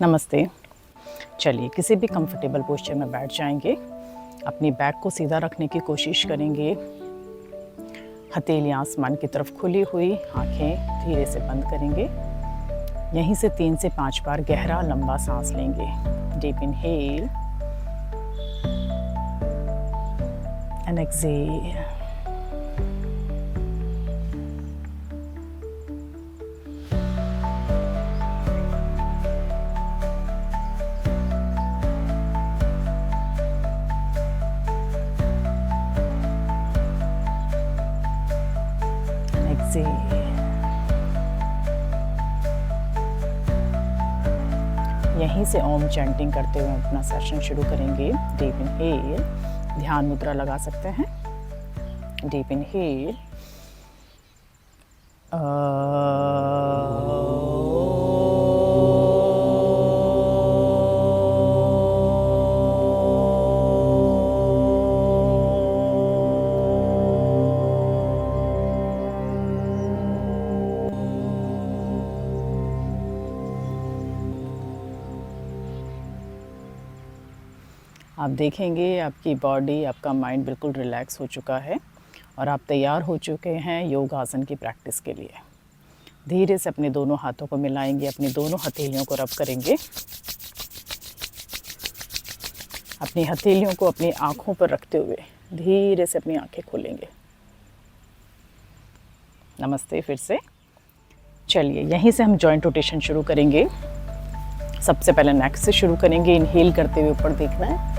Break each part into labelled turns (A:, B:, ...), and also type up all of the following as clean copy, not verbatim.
A: नमस्ते। चलिए किसी भी कंफर्टेबल पोस्चर में बैठ जाएंगे। अपनी बैक को सीधा रखने की कोशिश करेंगे। हथेलियाँ आसमान की तरफ खुली हुई, आंखें धीरे से बंद करेंगे। यहीं से 3 से 5 बार गहरा लंबा सांस लेंगे। Deep inhale and exhale. यहीं से ओम चैंटिंग करते हुए अपना सेशन शुरू करेंगे। डीप इनहेल, ध्यान मुद्रा लगा सकते हैं। डीप इनहेल, आप देखेंगे आपकी बॉडी, आपका माइंड बिल्कुल रिलैक्स हो चुका है और आप तैयार हो चुके हैं योग आसन की प्रैक्टिस के लिए। धीरे से अपने दोनों हाथों को मिलाएंगे, अपनी दोनों हथेलियों को रब करेंगे। अपनी हथेलियों को अपनी आँखों पर रखते हुए धीरे से अपनी आँखें खोलेंगे। नमस्ते फिर से। चलिए यहीं से हम जॉइंट रोटेशन शुरू करेंगे। सबसे पहले नेक से शुरू करेंगे। इनहेल करते हुए ऊपर देखना है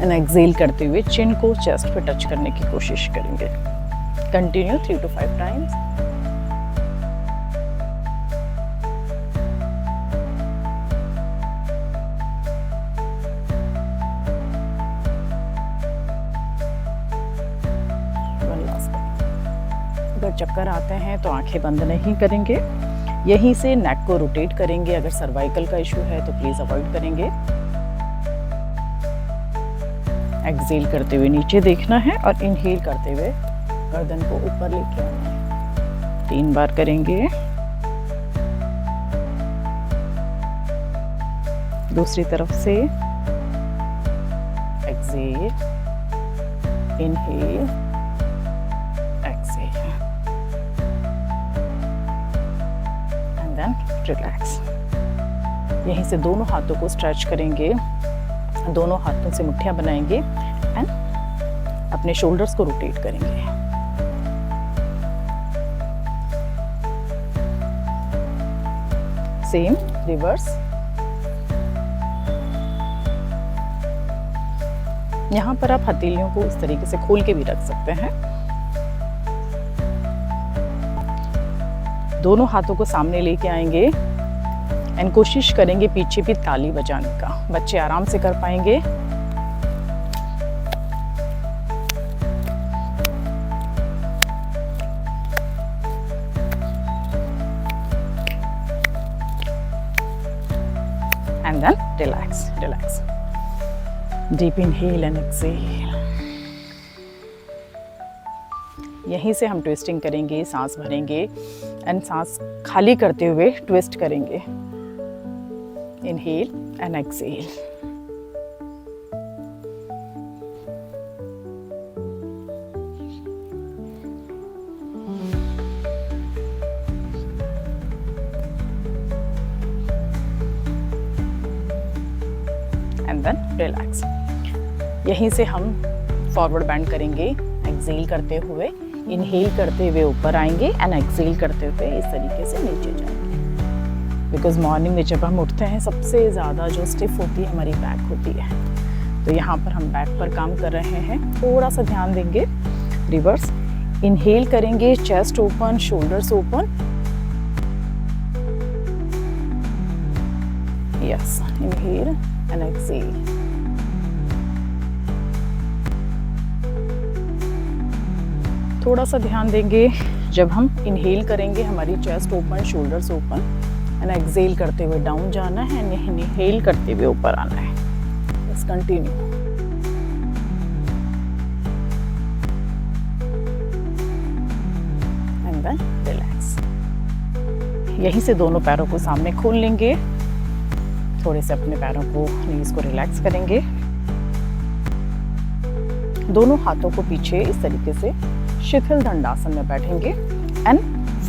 A: एंड एक्सहेल करते हुए चिन को चेस्ट पे टच करने की कोशिश करेंगे। Continue 3 to 5 times. अगर चक्कर आते हैं तो आंखें बंद नहीं करेंगे। यहीं से नेक को रोटेट करेंगे। अगर सर्वाइकल का इशू है तो प्लीज अवॉइड करेंगे। एक्सहेल करते हुए नीचे देखना है और इनहेल करते हुए गर्दन को ऊपर लेके आना है। 3 बार करेंगे। दूसरी तरफ से exhale, inhale, exhale and then relax. यहीं से दोनों हाथों को स्ट्रेच करेंगे। दोनों हाथों से मुट्ठियां बनाएंगे एंड अपने शोल्डर्स को रोटेट करेंगे। Same reverse. यहां पर आप हथेलियों को इस तरीके से खोल के भी रख सकते हैं। दोनों हाथों को सामने लेके आएंगे एंड कोशिश करेंगे पीछे भी ताली बजाने का। बच्चे आराम से कर पाएंगे। And then relax, relax. Deep inhale and exhale. यहीं से हम ट्विस्टिंग करेंगे, सांस भरेंगे एंड सांस खाली करते हुए ट्विस्ट करेंगे। Inhale and exhale. And then relax. यहीं से हम फॉरवर्ड बेंड करेंगे। एक्सहेल करते हुए, इनहेल करते हुए ऊपर आएंगे एंड एक्सहेल करते हुए इस तरीके से नीचे जाएंगे। बिकॉज मॉर्निंग में जब हम उठते हैं सबसे ज़्यादा जो स्टिफ होती है हमारी बैक होती है। तो यहाँ पर हम बैक पर काम कर रहे हैं। थोड़ा सा ध्यान देंगे। रिवर्स। इनहेल करेंगे, chest open, shoulders open. Yes, inhale and exhale. थोड़ा सा ध्यान देंगे। जब हम इनहेल करेंगे हमारी chest open, shoulders open and exhale करते हुए डाउन जाना है एंड इनहेल करते हुए ऊपर आना है। बस कंटिन्यू। And then relax. यहीं से दोनों पैरों को सामने खोल लेंगे थोड़े से अपने पैरों को, नीज को रिलैक्स करेंगे। दोनों हाथों को पीछे इस तरीके से शिथिल दंडासन में बैठेंगे एंड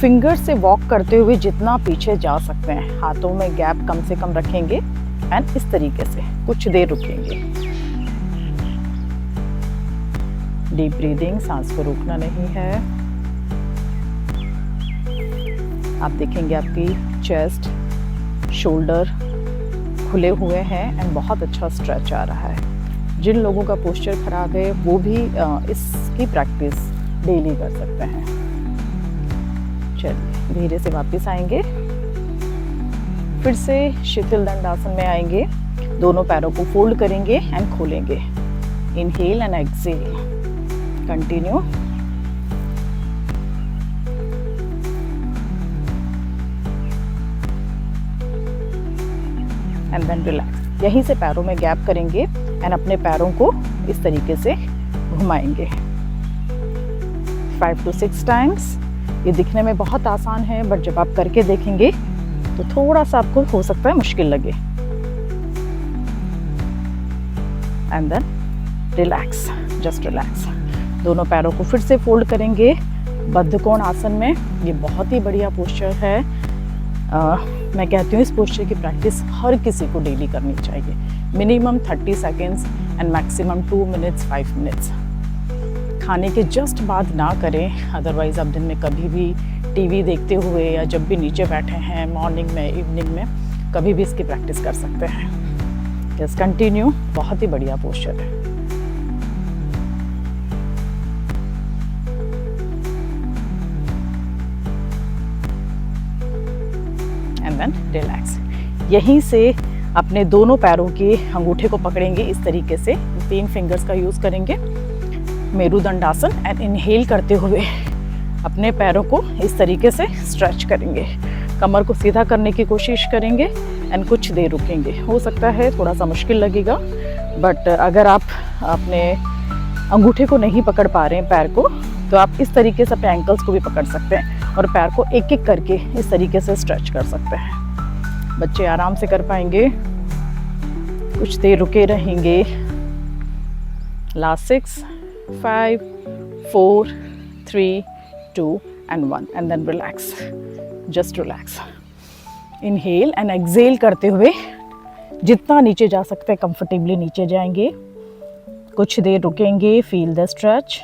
A: फिंगर से वॉक करते हुए जितना पीछे जा सकते हैं, हाथों में गैप कम से कम रखेंगे एंड इस तरीके से कुछ देर रुकेंगे। डीप ब्रीदिंग, सांस को रोकना नहीं है। आप देखेंगे आपकी चेस्ट, शोल्डर खुले हुए हैं एंड बहुत अच्छा स्ट्रेच आ रहा है। जिन लोगों का पोस्चर खराब है वो भी इसकी प्रैक्टिस डेली कर सकते हैं। चलिए धीरे से वापस आएंगे, फिर से शिथिल दंडासन में आएंगे। दोनों पैरों को फोल्ड करेंगे एंड खोलेंगे। Inhale and exhale, continue. And then relax. यहीं से पैरों में गैप करेंगे एंड अपने पैरों को इस तरीके से घुमाएंगे 5 to 6 टाइम्स। ये दिखने में बहुत आसान है, बट जब आप करके देखेंगे तो थोड़ा सा आपको हो सकता है मुश्किल लगे। And then relax, just relax. दोनों पैरों को फिर से फोल्ड करेंगे बद्धकोण आसन में। ये बहुत ही बढ़िया पोस्चर है। मैं कहती हूँ इस पोस्चर की प्रैक्टिस हर किसी को डेली करनी चाहिए। Minimum 30 seconds and maximum 2 minutes 5 minutes. खाने के जस्ट बाद ना करें, अदरवाइज आप दिन में कभी भी टीवी देखते हुए या जब भी नीचे बैठे हैं, मॉर्निंग में, इवनिंग में, कभी भी इसकी प्रैक्टिस कर सकते हैं। Just continue. बहुत ही बढ़िया पोस्चर है। And then relax. यहीं से अपने दोनों पैरों के अंगूठे को पकड़ेंगे इस तरीके से, 3 फिंगर्स का यूज करेंगे। मेरुदंडासन एंड इनहेल करते हुए अपने पैरों को इस तरीके से स्ट्रेच करेंगे। कमर को सीधा करने की कोशिश करेंगे एंड कुछ देर रुकेंगे। हो सकता है थोड़ा सा मुश्किल लगेगा, बट अगर आप अपने अंगूठे को नहीं पकड़ पा रहे हैं पैर को, तो आप इस तरीके से अपने एंकल्स को भी पकड़ सकते हैं और पैर को एक एक करके इस तरीके से स्ट्रेच कर सकते हैं। बच्चे आराम से कर पाएंगे। कुछ देर रुके रहेंगे। Last 6 5 4 3 2 and 1 and then relax, just relax. Inhale and exhale करते हुए जितना नीचे जा सकते हैं कंफर्टेबली नीचे जाएंगे। कुछ देर रुकेंगे, feel the stretch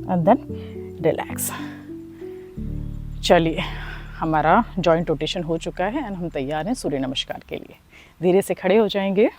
A: and then relax. चलिए, हमारा जॉइंट रोटेशन हो चुका है एंड हम तैयार हैं सूर्य नमस्कार के लिए। धीरे से खड़े हो जाएंगे।